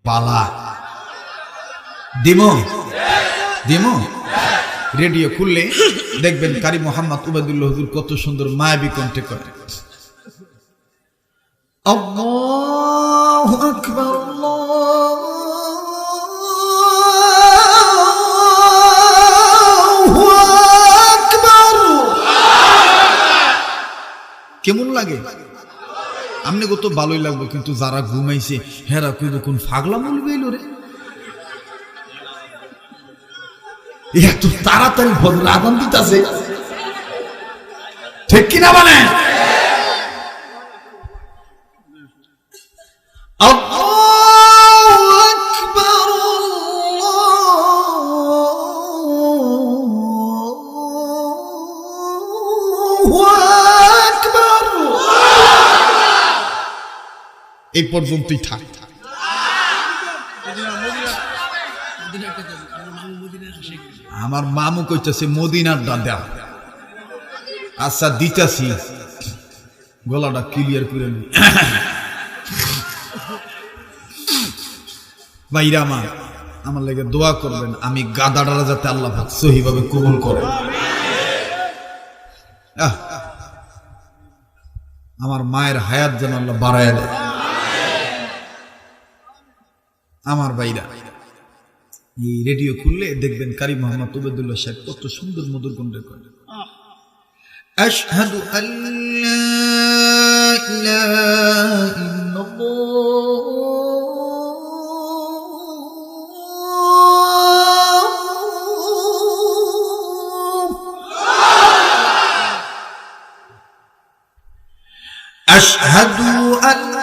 পালা দিমো দিমো রেডিও খুললে দেখবেন কারি মোহাম্মদ উবাইদুল্লাহ হুজুর কত সুন্দর মায়াবী কণ্ঠে করে আল্লাহু আকবার আল্লাহু আকবার কেমন লাগে আমনে কত ভালোই লাগবে কিন্তু যারা ঘুমাইছে হেরা কইব কোন পাগলা বলবে এলো রে এত তাড়াতাড়ি ফজর আযান দিতেছে ঠিক কিনা মানে আল্লাহু আকবার আল্লাহু আকবার এই পর্যন্তই থাক আমার মামু কইতেছে মদিনার দাদা আচ্ছা দিতাছি গলাটা ক্লিয়ার করে নি ভাইরা আমার লাগে দোয়া করবেন আমি গাদাটা যাতে আল্লাহ পাক সহিভাবে কবুল করেন আমার মায়ের হায়াত যেন আল্লাহ বাড়ায় দেয় আমার ভাইরা এই রেডিও খুললে দেখবেন কারি মোহাম্মদ উবাইদুল্লাহ সাহেব কত সুন্দর মধুর কণ্ঠে করে আশহাদু আল্লা ইলাহা ইল্লাল্লাহ আশহাদু আল্লা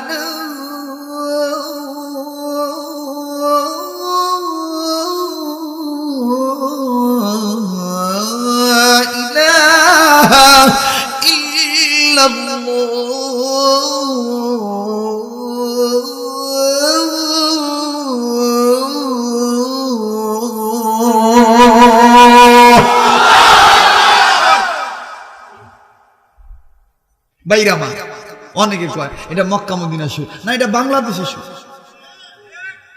বাইরা মা অনেকে কয় এটা মক্কা মদিনা সুর না এটা বাংলাদেশের সুর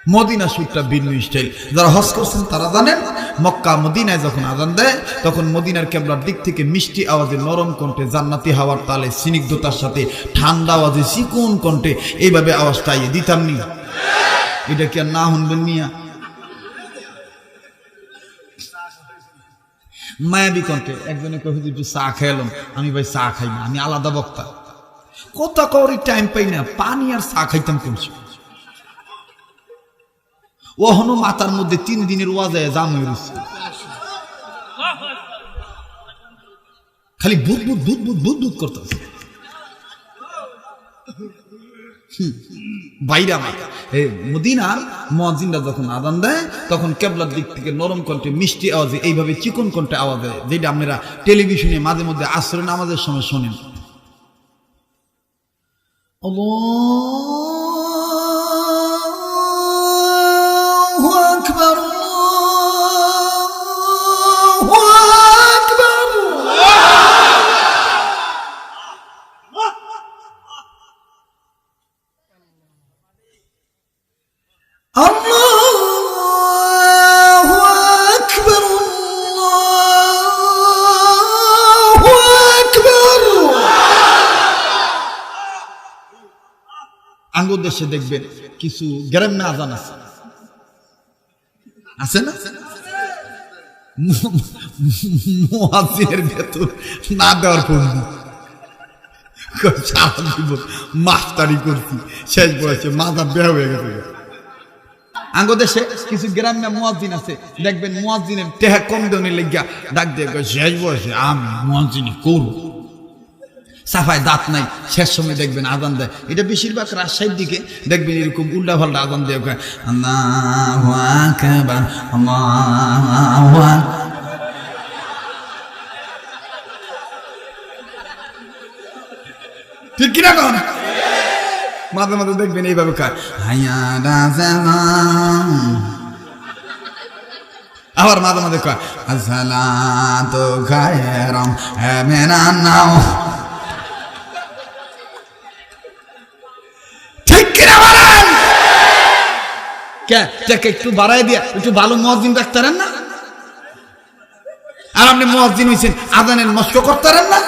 মদিনা সুরটা ভিন্ন স্টাইল যারা হজ করছেন তারা জানেন মক্কা মদিনায় যখন আযান দেয় তখন মদিনার কিবলার দিক থেকে মিষ্টি আওয়াজে নরম কণ্ঠে জান্নাতি হাওয়ার তালে স্নিগ্ধতার সাথে ঠান্ডা আওয়াজে চিকন কণ্ঠে এইভাবে আওয়াজটা আইয়ে দিতাম নি এটা কি আর না শুনবেন মিয়া মায়াবী কণ্ঠে একজনে কই একটু চা খাইলাম আমি ভাই চা খাই না আমি আলাদা বক্তা কথা কওয়ারই টাইম পাই না পানি আর চা খাইতাম কোনছি ওহনো মাথার মধ্যে 3 দিনের ওয়াজে জাম হয়ে রয়েছে খালি বুদ বুদ বুদ বুদ বুদ বুদ করতেছে বাইরে আমার মদিনার মুয়াজ্জিনরা যখন আযান দেয় তখন কিবলার দিক থেকে নরম কণ্ঠে মিষ্টি আওয়াজে এইভাবে চিকন কণ্ঠে আওয়াজ দেয় যেটা আপনারা টেলিভিশনে মাঝে মধ্যে আসরের নামাজের সময় শোনেন আল্লাহু আকবার আল্লাহু আকবার আল্লাহু আকবার আল্লাহু আকবার আঙ্গুর দেশে দেখবেন কিছু গ্রামে আযান আছে আছে না মুয়াজ্জিনের ভেতর না দেওয়ার পূর্ণ সারা জীবন মাস্টারি করছি শেষ বয়সে মাথা বেয়া হয়ে গেছে আঙ্গুর দেশে কিছু গ্রামে মুয়াজ্জিন আছে দেখবেন মুয়াজ্জিনের টেহা কম দেওয়ার লাগিয়া ডাক দিয়ে শেষ বয়সে আমি মুয়াজ্জিনি করব সাফায় দাঁত নাই শেষ সময় দেখবেন আযান দেয় এটা বেশিরভাগ রাজশাহীর দিকে দেখবেন এরকম উল্টা পাল্টা আযান দেয় আল্লাহু আকবার আল্লাহু আকবার ঠিক কিনা কোন মাঝে মাঝে দেখবেন এইভাবে কার আবার মাঝে মাঝে কয় আসসালাতু খায়রুম মিনান নাওম ঠিক কিনা বলেন কে টাকা একটু বাড়াই দিয়া একটু ভালো মুয়াজ্জিন রাখতারেন না? আর আপনি মুয়াজ্জিন হইছেন, আজানের মস্ক করতারেন না?